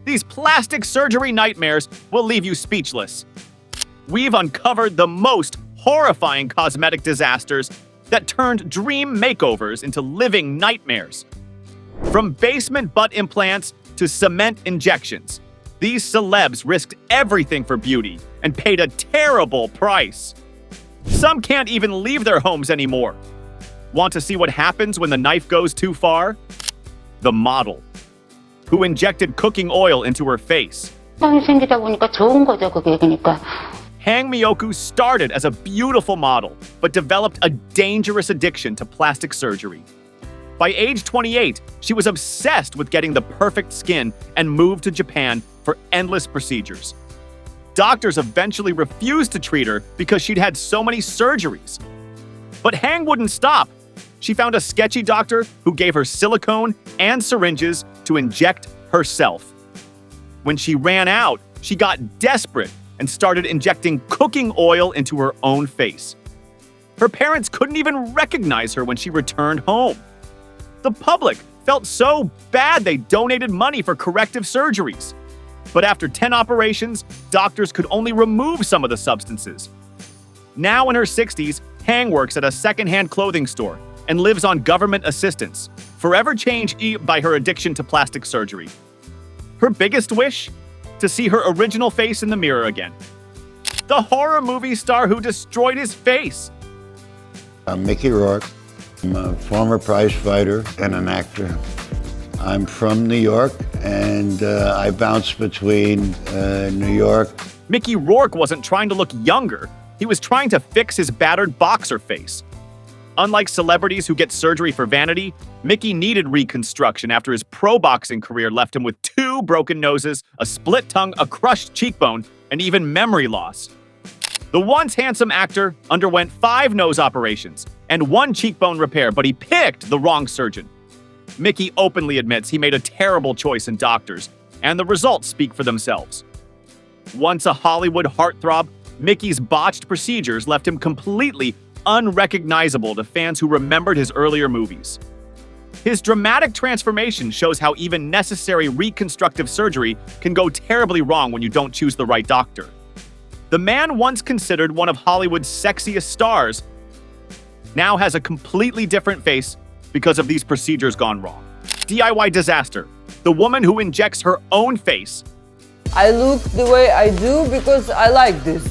These plastic surgery nightmares will leave you speechless. We've uncovered the most horrifying cosmetic disasters that turned dream makeovers into living nightmares. From basement butt implants to cement injections, these celebs risked everything for beauty and paid a terrible price. Some can't even leave their homes anymore. Want to see what happens when the knife goes too far? The model, who injected cooking oil into her face. 빵이 생기다 보니까 좋은 거죠, 그게. 그러니까. Hang Myoku started as a beautiful model, but developed a dangerous addiction to plastic surgery. By age 28, she was obsessed with getting the perfect skin and moved to Japan for endless procedures. Doctors eventually refused to treat her because she'd had so many surgeries. But Hang wouldn't stop. She found a sketchy doctor who gave her silicone and syringes to inject herself. When she ran out, she got desperate and started injecting cooking oil into her own face. Her parents couldn't even recognize her when she returned home. The public felt so bad they donated money for corrective surgeries. But after 10 operations, doctors could only remove some of the substances. Now in her 60s, Hang works at a secondhand clothing store and lives on government assistance, forever changed by her addiction to plastic surgery. Her biggest wish? To see her original face in the mirror again. The horror movie star who destroyed his face. I'm Mickey Rourke. I'm a former prize fighter and an actor. I'm from New York, and I bounce between New York. Mickey Rourke wasn't trying to look younger. He was trying to fix his battered boxer face. Unlike celebrities who get surgery for vanity, Mickey needed reconstruction after his pro boxing career left him with 2 broken noses, a split tongue, a crushed cheekbone, and even memory loss. The once handsome actor underwent 5 nose operations and 1 cheekbone repair, but he picked the wrong surgeon. Mickey openly admits he made a terrible choice in doctors, and the results speak for themselves. Once a Hollywood heartthrob, Mickey's botched procedures left him completely unrecognizable to fans who remembered his earlier movies. His dramatic transformation shows how even necessary reconstructive surgery can go terribly wrong when you don't choose the right doctor. The man once considered one of Hollywood's sexiest stars now has a completely different face because of these procedures gone wrong. DIY disaster. The woman who injects her own face. I look the way I do because I like this.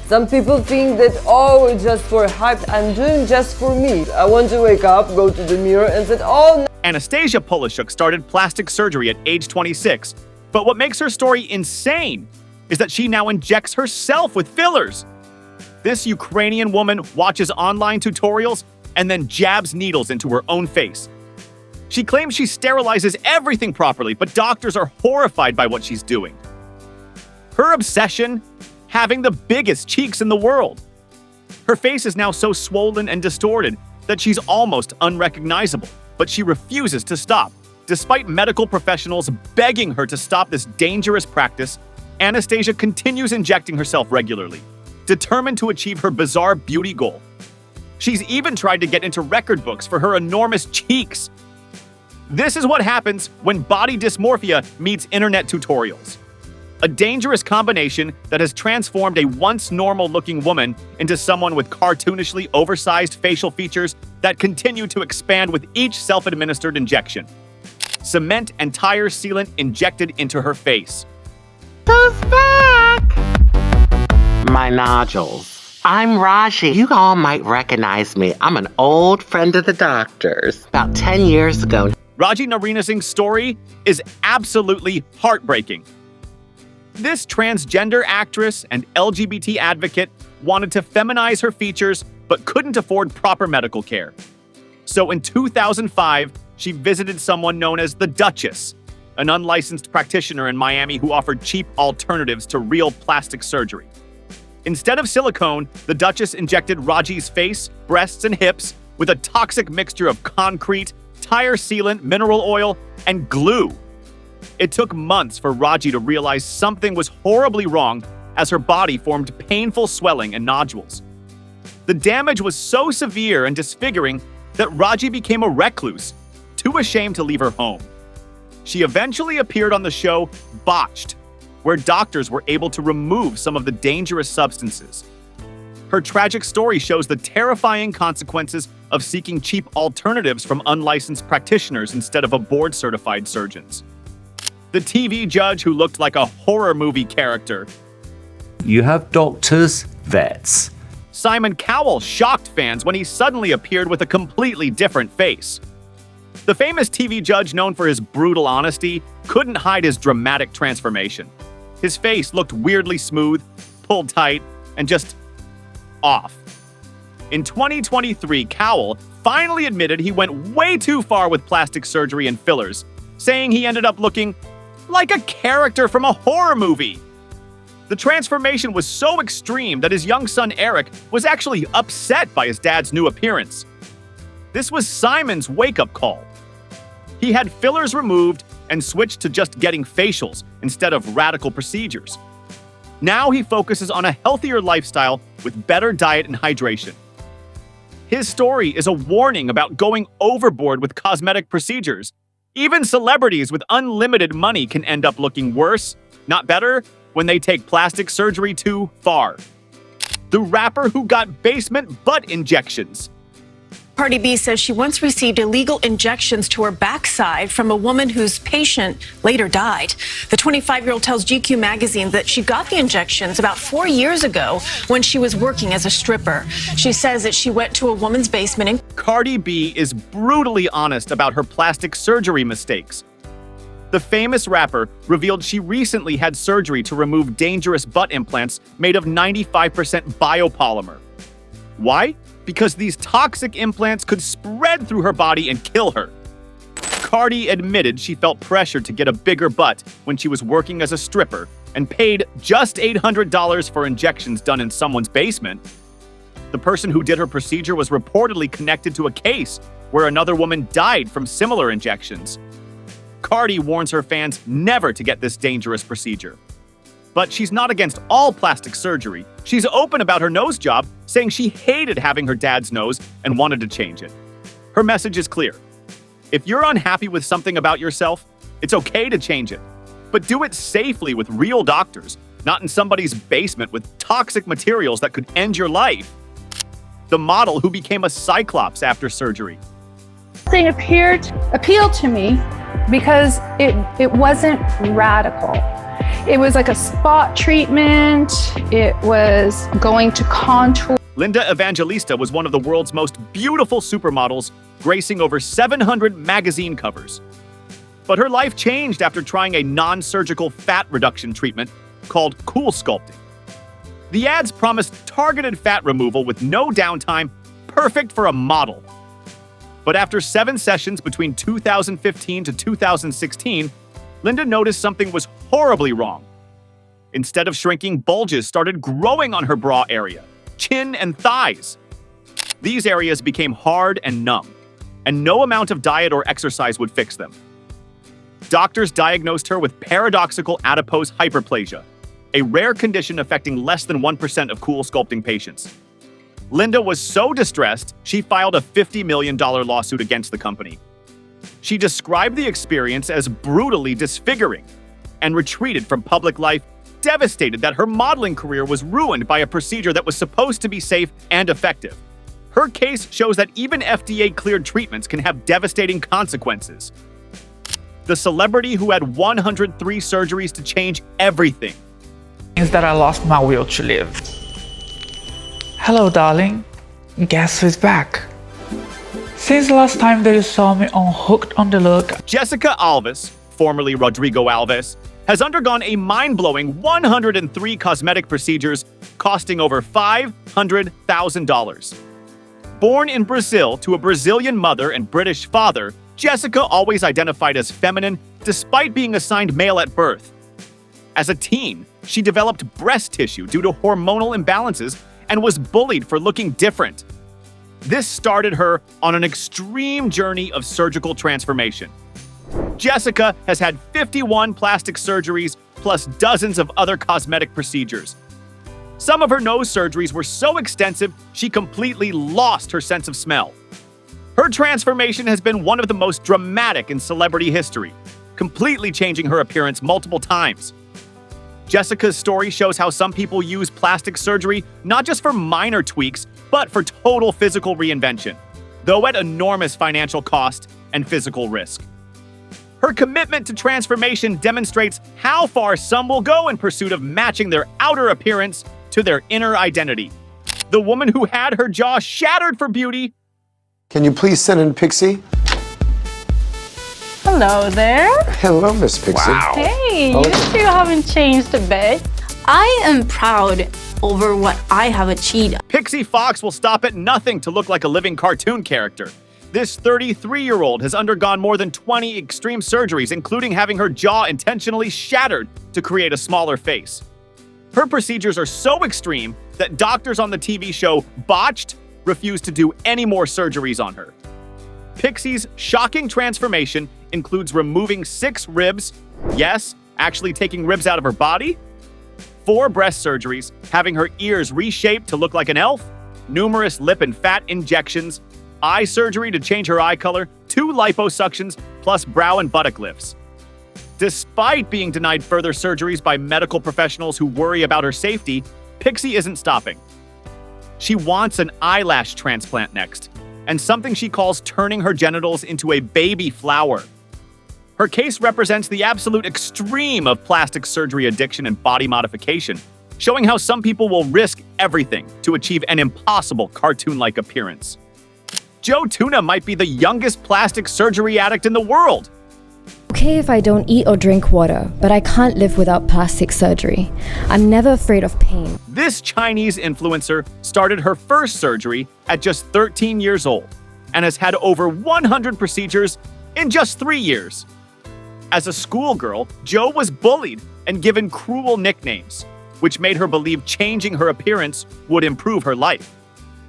Some people think that, oh, it's just for hype. I'm doing just for me. I want to wake up, go to the mirror and say, oh, no. Anastasia Polishuk started plastic surgery at age 26. But what makes her story insane is that she now injects herself with fillers. This Ukrainian woman watches online tutorials and then jabs needles into her own face. She claims she sterilizes everything properly, but doctors are horrified by what she's doing. Her obsession? Having the biggest cheeks in the world. Her face is now so swollen and distorted that she's almost unrecognizable, but she refuses to stop. Despite medical professionals begging her to stop this dangerous practice, Anastasia continues injecting herself regularly, determined to achieve her bizarre beauty goal. She's even tried to get into record books for her enormous cheeks. This is what happens when body dysmorphia meets internet tutorials. A dangerous combination that has transformed a once normal-looking woman into someone with cartoonishly oversized facial features that continue to expand with each self-administered injection. Cement and tire sealant injected into her face. Who's back? My nodules. I'm Raji. You all might recognize me. I'm an old friend of the doctor's. About 10 years ago. Raji Narina Singh's story is absolutely heartbreaking. This transgender actress and LGBT advocate wanted to feminize her features but couldn't afford proper medical care. So in 2005, she visited someone known as the Duchess, an unlicensed practitioner in Miami who offered cheap alternatives to real plastic surgery. Instead of silicone, the Duchess injected Raji's face, breasts, and hips with a toxic mixture of concrete, tire sealant, mineral oil, and glue. It took months for Raji to realize something was horribly wrong as her body formed painful swelling and nodules. The damage was so severe and disfiguring that Raji became a recluse, too ashamed to leave her home. She eventually appeared on the show Botched, where doctors were able to remove some of the dangerous substances. Her tragic story shows the terrifying consequences of seeking cheap alternatives from unlicensed practitioners instead of board-certified surgeons. The TV judge who looked like a horror movie character. You have doctors, vets. Simon Cowell shocked fans when he suddenly appeared with a completely different face. The famous TV judge, known for his brutal honesty, couldn't hide his dramatic transformation. His face looked weirdly smooth, pulled tight, and just off. In 2023, Cowell finally admitted he went way too far with plastic surgery and fillers, saying he ended up looking like a character from a horror movie. The transformation was so extreme that his young son Eric was actually upset by his dad's new appearance. This was Simon's wake-up call. He had fillers removed and switched to just getting facials instead of radical procedures. Now he focuses on a healthier lifestyle with better diet and hydration. His story is a warning about going overboard with cosmetic procedures. Even celebrities with unlimited money can end up looking worse, not better, when they take plastic surgery too far. The rapper who got basement butt injections. Cardi B says she once received illegal injections to her backside from a woman whose patient later died. The 25-year-old tells GQ magazine that she got the injections about 4 years ago when she was working as a stripper. She says that she went to a woman's basement and Cardi B is brutally honest about her plastic surgery mistakes. The famous rapper revealed she recently had surgery to remove dangerous butt implants made of 95% biopolymer. Why? Because these toxic implants could spread through her body and kill her. Cardi admitted she felt pressured to get a bigger butt when she was working as a stripper and paid just $800 for injections done in someone's basement. The person who did her procedure was reportedly connected to a case where another woman died from similar injections. Cardi warns her fans never to get this dangerous procedure. But she's not against all plastic surgery. She's open about her nose job, saying she hated having her dad's nose and wanted to change it. Her message is clear. If you're unhappy with something about yourself, it's okay to change it. But do it safely with real doctors, not in somebody's basement with toxic materials that could end your life. The model who became a Cyclops after surgery. Thing appealed to me because it wasn't radical. It was like a spot treatment. It was going to contour. Linda Evangelista was one of the world's most beautiful supermodels, gracing over 700 magazine covers. But her life changed after trying a non-surgical fat reduction treatment called Cool Sculpting. The ads promised targeted fat removal with no downtime, perfect for a model. But after 7 sessions between 2015 to 2016, Linda noticed something was horribly wrong. Instead of shrinking, bulges started growing on her bra area, chin and thighs. These areas became hard and numb, and no amount of diet or exercise would fix them. Doctors diagnosed her with paradoxical adipose hyperplasia, a rare condition affecting less than 1% of Cool Sculpting patients. Linda was so distressed, she filed a $50 million lawsuit against the company. She described the experience as brutally disfiguring and retreated from public life, devastated that her modeling career was ruined by a procedure that was supposed to be safe and effective. Her case shows that even FDA-cleared treatments can have devastating consequences. The celebrity who had 103 surgeries to change everything. Is that I lost my will to live. Hello, darling. Guess who's back? Since the last time that you saw me on Hooked on the Look, Jessica Alves, formerly Rodrigo Alves, has undergone a mind-blowing 103 cosmetic procedures costing over $500,000. Born in Brazil to a Brazilian mother and British father, Jessica always identified as feminine despite being assigned male at birth. As a teen, she developed breast tissue due to hormonal imbalances and was bullied for looking different. This started her on an extreme journey of surgical transformation. Jessica has had 51 plastic surgeries plus dozens of other cosmetic procedures. Some of her nose surgeries were so extensive, she completely lost her sense of smell. Her transformation has been one of the most dramatic in celebrity history, completely changing her appearance multiple times. Jessica's story shows how some people use plastic surgery not just for minor tweaks, but for total physical reinvention, though at enormous financial cost and physical risk. Her commitment to transformation demonstrates how far some will go in pursuit of matching their outer appearance to their inner identity. The woman who had her jaw shattered for beauty. Can you please send in Pixie? Hello there. Hello, Miss Pixie. Wow. Hey, you two haven't changed a bit. I am proud over what I have achieved. Pixie Fox will stop at nothing to look like a living cartoon character. This 33-year-old has undergone more than 20 extreme surgeries, including having her jaw intentionally shattered to create a smaller face. Her procedures are so extreme that doctors on the TV show Botched refuse to do any more surgeries on her. Pixie's shocking transformation includes removing 6 ribs, yes, actually taking ribs out of her body, 4 breast surgeries, having her ears reshaped to look like an elf, numerous lip and fat injections, eye surgery to change her eye color, 2 liposuctions, plus brow and buttock lifts. Despite being denied further surgeries by medical professionals who worry about her safety, Pixie isn't stopping. She wants an eyelash transplant next, and something she calls turning her genitals into a baby flower. Her case represents the absolute extreme of plastic surgery addiction and body modification, showing how some people will risk everything to achieve an impossible cartoon-like appearance. Joe Tuna might be the youngest plastic surgery addict in the world. Okay if I don't eat or drink water, but I can't live without plastic surgery. I'm never afraid of pain. This Chinese influencer started her first surgery at just 13 years old and has had over 100 procedures in just 3 years. As a schoolgirl, Joe was bullied and given cruel nicknames, which made her believe changing her appearance would improve her life.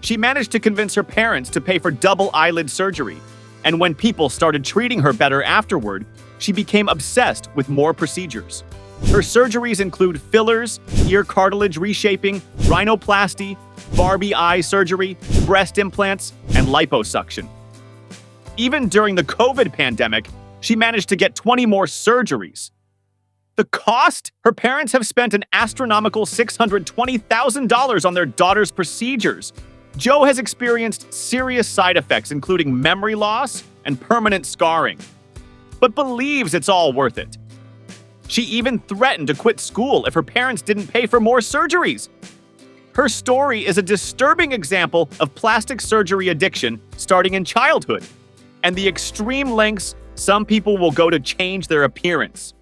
She managed to convince her parents to pay for double eyelid surgery, and when people started treating her better afterward, she became obsessed with more procedures. Her surgeries include fillers, ear cartilage reshaping, rhinoplasty, Barbie eye surgery, breast implants, and liposuction. Even during the COVID pandemic, she managed to get 20 more surgeries. The cost? Her parents have spent an astronomical $620,000 on their daughter's procedures. Joe has experienced serious side effects, including memory loss and permanent scarring, but believes it's all worth it. She even threatened to quit school if her parents didn't pay for more surgeries. Her story is a disturbing example of plastic surgery addiction starting in childhood and the extreme lengths some people will go to change their appearance.